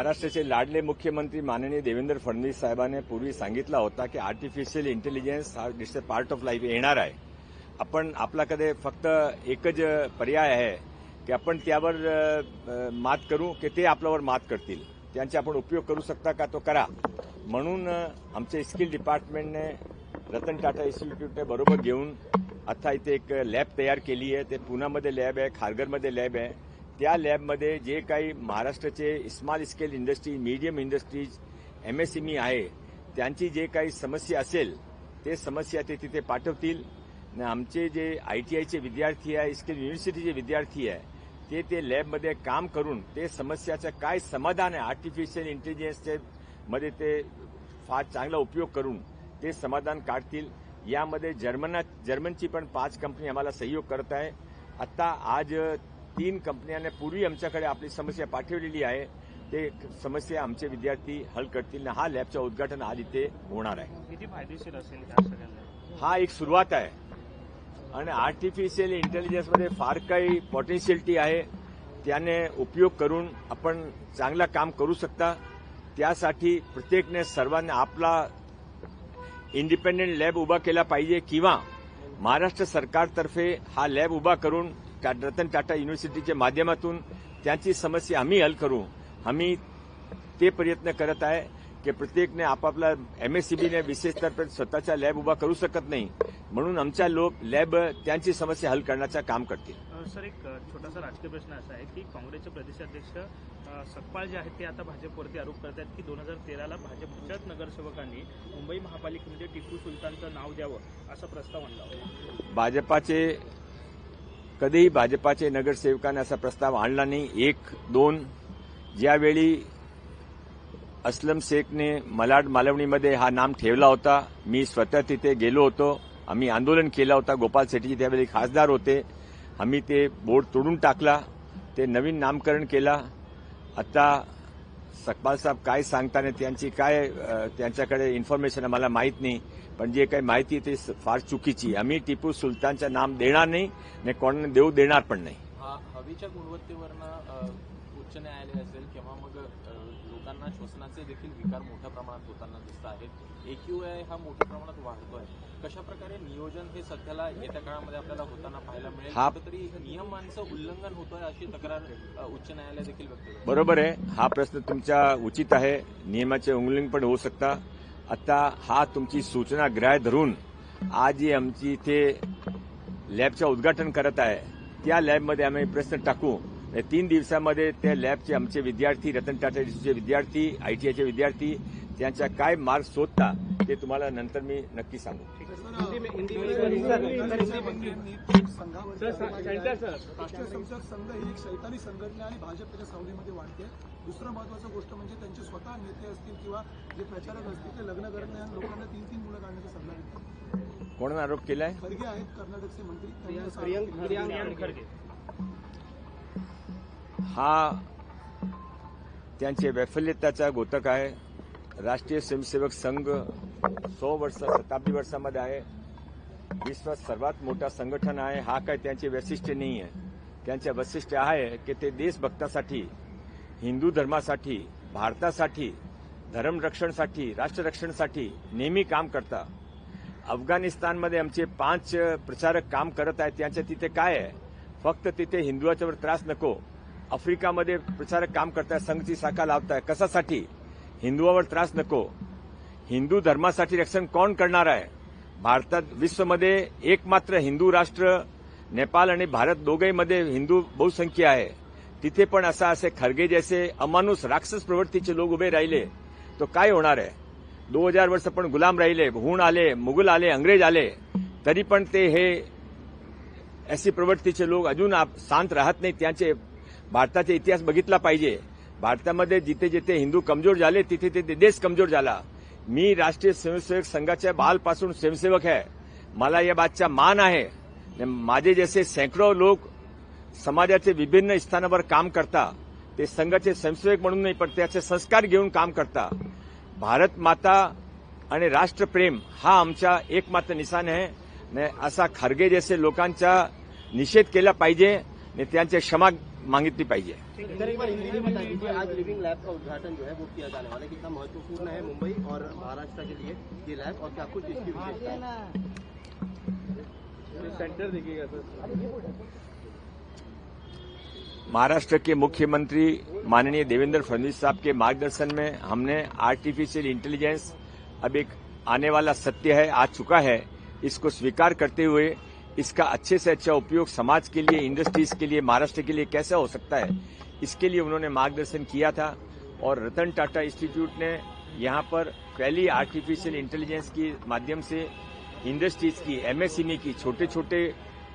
महाराष्ट्राचे लाडले मुख्यमंत्री माननीय देवेंद्र फडणवीस साहेबांनी पूर्वी सांगितला होता की आर्टिफिशियल इंटेलिजन्स हा it's a part of life येणार आहे. आपण आपल्याकडे फक्त एकच पर्याय आहे की आपण त्यावर मात करू की ते आपल्यावर मात करतील. त्यांचा आपण उपयोग करू शकता का तो करा. म्हणून आमचे स्किल डिपार्टमेंटने रतन टाटा इन्स्टिट्यूटने बरोबर घेऊन आता इथे एक लॅब तयार केली आहे. ते पुण्यामध्ये लॅब आहे, खारघरमध्ये लॅब आहे. त्या लॅबमध्ये जे काही महाराष्ट्राचे small scale industry, medium industries, MSME आहे त्यांची जे काही समस्या असेल ते समस्या ते तिथे पाठवतील. आमचे जे आयटीआयचे विद्यार्थी आहे, स्किल युनिव्हर्सिटीचे विद्यार्थी आहे ते लॅबमध्ये काम करून ते समस्याचं काय समाधान आहे आर्टिफिशियल इंटेलिजन्सचे मध्ये ते फार चांगला उपयोग करून ते समाधान काढतील. यामध्ये जर्मनची पण 5 कंपनी आम्हाला सहयोग करत आहे. आता आज 3 कंपन्यांनी पूर्वी आमच्याकडे आपली समस्या पाठवलेली आहे. ते समस्या आमचे विद्यार्थी हल करतील. हा लॅबचं उद्घाटन आज इथे होणार आहे. किती फायदेशीर असेल ह्या सगळ्यांना? हा एक सुरुवात आहे आणि आर्टिफिशियल इंटेलिजन्समध्ये फार काही पोटेन्शियलिटी आहे. त्याने उपयोग करून आपण चांगला काम करू शकता. त्यासाठी प्रत्येकने सर्वांनी आपला इंडिपेंडेंट लॅब उभा केला पाहिजे किंवा महाराष्ट्र सरकारतर्फे हा लॅब उभा करून रतन टाटा युनिव्हर्सिटीच्या माध्यमातून त्यांची समस्या आम्ही हल करू. आम्ही ते प्रयत्न करत आहे की प्रत्येकने आपापला एमएससीबीने विशेषतः स्वतःचा लॅब उभा करू शकत नाही. म्हणून आमच्या लोक लॅब त्यांची समस्या हल करण्याचं काम करतील. सर, एक छोटासा राजकीय प्रश्न असा आहे की काँग्रेसचे प्रदेशाध्यक्ष सकपाळ जे आहेत ते आता भाजपवरती आरोप करतात की 2013ला भाजपच्याच नगरसेवकांनी मुंबई महापालिकेमध्ये टिपू सुलतानचं नाव द्यावं असा प्रस्ताव आणला होता. कधीही भाजपाचे नगरसेवकांनी असा प्रस्ताव आणला नाही. 1-2 ज्यावेळी असलम शेखने मलाड मालवणीमध्ये हा नाम ठेवला होता, मी स्वतः तिथे गेलो होतो. आम्ही आंदोलन केलं होतं. गोपाल शेट्टी त्यावेळी खासदार होते. आम्ही ते बोर्ड तोडून टाकला, ते नवीन नामकरण केला. आता सकपाल साहेब काय सांगताना त्यांच्याकडे इन्फॉर्मेशन आम्हाला माहीत नाही, पण जे काही माहिती ते फार चुकीची. आम्ही टिपू सुलतानचं नाम देणार नाही, कोणाला देऊ देणार पण नाही. हवेच्या गुणवत्तेवरनं उच्च न्यायालय असेल किंवा मग लोकांना श्वसनाचे देखील विकार मोठ्या प्रमाणात होताना दिसत आहेत. AQI हा मोठ्या प्रमाणात वाढतोय. कशा प्रकारे नियोजन हे सध्याला येत्या काळामध्ये आपल्याला होताना पाहायला मिळेल? कुठेतरी नियमांचं उल्लंघन होतोय अशी तक्रार उच्च न्यायालय देखील व्यक्त करतं. बरोबर आहे. हा प्रश्न तुमचा उचित आहे. नियमाचे उल्लंघन पण होऊ शकता. आता हा तुमची सूचना ग्राह्य धरून आज जी आमची इथे लॅबचं उद्घाटन करत आहे त्या लॅबमध्ये आम्ही प्रश्न टाकू. 3 दिवसामध्ये त्या लॅबचे आमचे विद्यार्थी, रतन टाटा इन्स्टिट्यूटचे विद्यार्थी, आयटीआयचे विद्यार्थी त्यांच्या काय मार्क शोधता ते तुम्हाला नंतर मी नक्की सांगू. राष्ट्रीय स्वयंसेवक संघ ही एक शैतानी संघटना आणि भाजप त्याच्या सावलीमध्ये वाढते. दुसरं महत्वाचं गोष्ट म्हणजे त्यांचे स्वतः नेते असतील किंवा जे प्रचारक असतील ते लग्न करत नाही आणि लोकांना 3-3 मुलं काढण्याचा सल्ला देतात. कोणाला आरोप केलाय? खरगे आहेत कर्नाटकचे मंत्री. खरगे. हा त्यांचे वैफल्यताचा घोतक आहे. राष्ट्रीय स्वयंसेवक संघ शताब्दी वर्षामध्ये आहे. विश्वात सर्वात मोठा संघटन आहे. हा काय त्यांचे वैशिष्ट्य नाही आहे. त्यांचे वैशिष्ट्य आहे की ते देशभक्तासाठी, हिंदू धर्मासाठी, भारतासाठी, धर्मरक्षणासाठी, राष्ट्ररक्षणासाठी नेहमी काम करतात. अफगाणिस्तानमध्ये आमचे 5 प्रचारक काम करत आहेत. त्यांच्या तिथे काय आहे? फक्त तिथे हिंदुत्वावर त्रास नको. आफ्रिकामध्ये प्रचारक काम करतायत, संघची शाखा लावताय. कशासाठी? हिंदुत्वावर त्रास नको. हिंदू धर्मासाठी रक्षण कोण करणार आहे? भारतात विश्वमध्ये एकमात्र हिंदू राष्ट्र नेपाळ आणि भारत दोघेमध्ये हिंदू बहुसंख्य आहे. तिथे पण असे खरगे जैसे अमानुष राक्षस प्रवृत्तीचे लोक उभे राहिले तो काय होणार आहे? 2000 वर्ष पण गुलाम राहिले, हुण आले, मुघल आले, अंग्रेज आले, तरी पण ते हे अशी प्रवृत्तीचे लोक अजून शांत राहत नाही. त्यांचे भारताचा इतिहास बघितला पाहिजे. भारतामध्ये जिथे जिथे हिंदू कमजोर झाले तिथे तिथे देश कमजोर झाला. मी राष्ट्रीय स्वयंसेवक संघाच्या बालपासून स्वयंसेवक आहे. मला या बातचा मान आहे. माझे जसे शेकडो लोक समाजाचे विभिन्न स्थानावर काम करतात. ते संघाचे स्वयंसेवक म्हणून नाही पण त्याचे संस्कार घेऊन काम करतात. भारत माता आणि राष्ट्रप्रेम हा आमचा एकमात्र निशाण आहे. असा खरगे जैसे लोकांचा निषेध केला पाहिजे. त्यांचे क्षमा मागितली पाहिजे. सर एक बार हिंदी में बता दीजिए, आज लिविंग लैब का उद्घाटन जो है वो किया जाने वाला है, कितना महत्वपूर्ण है मुंबई और महाराष्ट्र के लिए ये लैब, और क्या कुछ इसकी विशेषता है? सेंटर देखिएगा सर. महाराष्ट्र के मुख्यमंत्री माननीय देवेंद्र फडणवीस साहब के मार्गदर्शन में हमने आर्टिफिशियल इंटेलिजेंस अब एक आने वाला सत्य है, आ चुका है, इसको स्वीकार करते हुए इसका अच्छे से अच्छा उपयोग समाज के लिए, इंडस्ट्रीज के लिए, महाराष्ट्र के लिए कैसे हो सकता है, इसके लिए उन्होंने मार्गदर्शन किया था. और रतन टाटा इंस्टीट्यूट ने यहां पर पहली आर्टिफिशियल इंटेलिजेंस के माध्यम से इंडस्ट्रीज की, एमएसएमई की, छोटे छोटे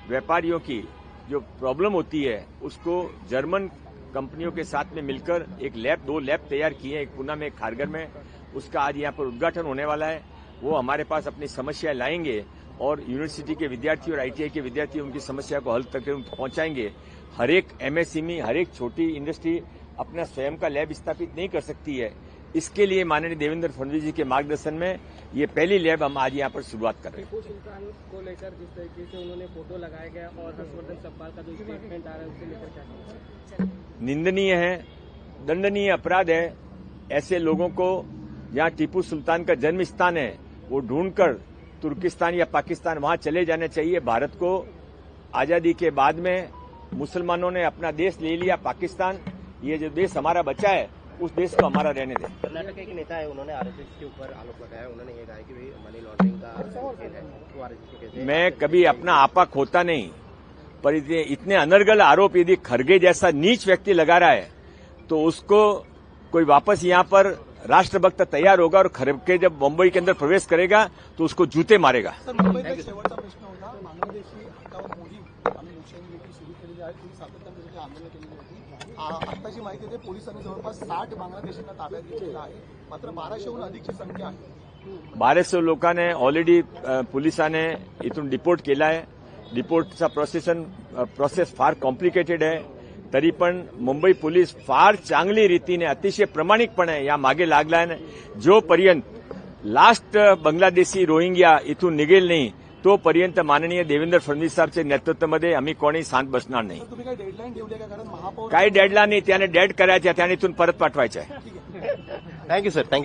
व्यापारियों की जो प्रॉब्लम होती है उसको जर्मन कंपनियों के साथ में मिलकर एक लैब, 2 लैब तैयार किए, एक पुणे में, एक खारगर में. उसका आज यहां पर उद्घाटन होने वाला है. वो हमारे पास अपनी समस्याएं लाएंगे और यूनिवर्सिटी के विद्यार्थी और आईटीआई के विद्यार्थी उनकी समस्या को हल तक पहुंचाएंगे. हर एक एमएसएमई, हर एक छोटी इंडस्ट्री अपना स्वयं का लैब स्थापित नहीं कर सकती है. इसके लिए माननीय देवेंद्र फडणवीस जी के मार्गदर्शन में ये पहली लैब हम आज यहाँ पर शुरुआत कर रहे हैं. टीपू सुल्तान को लेकर जिस तरीके से उन्होंने फोटो लगाया गया और हर्षवर्धन सब्बाल का जो स्टेटमेंट आ रहा है उससे लेकर क्या कहेंगे? निंदनीय है, दंडनीय अपराध है. ऐसे लोगों को जहाँ टीपू सुल्तान का जन्म स्थान है वो ढूंढकर तुर्किस्तान या पाकिस्तान वहां चले जाने चाहिए. भारत को आजादी के बाद में मुसलमानों ने अपना देश ले लिया, पाकिस्तान. ये जो देश हमारा बचा है उस देश को हमारा रहने दें. कर्नाटक के एक नेता है, उन्होंने आरएसएस के ऊपर आरोप लगाया. उन्होंने ये कहा कि भाई मनी लॉन्ड्रिंग का खेल है, तो आरएसएस को कैसे? मैं कभी अपना आपा खोता नहीं, पर इतने अनर्गल आरोप यदि खरगे जैसा नीच व्यक्ति लगा रहा है तो उसको कोई वापस यहाँ पर राष्ट्रभक्त तैयार होगा और खरगे जब मुंबई के अंदर प्रवेश करेगा तो उसको जूते मारेगा. सर मुंबईचा एक शेवटचा प्रश्न होता. बांगलादेशी हटाव मोहीम आम्ही लोकशाहीविरोधी सुरू केलेली आहे, तुम्ही सातत्याने त्याची आंदोलन केलेली होती. आत्ताची माहिती आहे, पोलिसांनी जवळपास 60 बांगलादेशींना ताब्यात घेतलेलं आहे, मात्र 1200हून अधिकची संख्या आहे. 1200 लोकांनी ऑलरेडी पोलिसांनी इथून डिपोर्ट केला आहे. डिपोर्टचा प्रोसेस फार कॉम्प्लिकेटेड आहे. तरी पण मुंबई पोलीस फार चांगली रीतीने, अतिशय प्रामाणिकपणे या मागे लागला आहे. जोपर्यंत लास्ट बांगलादेशी रोहिंग्या इथून निघेल नाही तोपर्यंत माननीय देवेंद्र फडणवीस साहेबच्या नेतृत्वामध्ये आम्ही कोणी शांत बसणार नाही. तुम्ही काही डेडलाईन ठेवली आहे का? कारण महापौर काही डेडला नाही, त्याने डेड करायच्या, त्याने इथून परत पाठवायच्या. Thank you sir, thank you.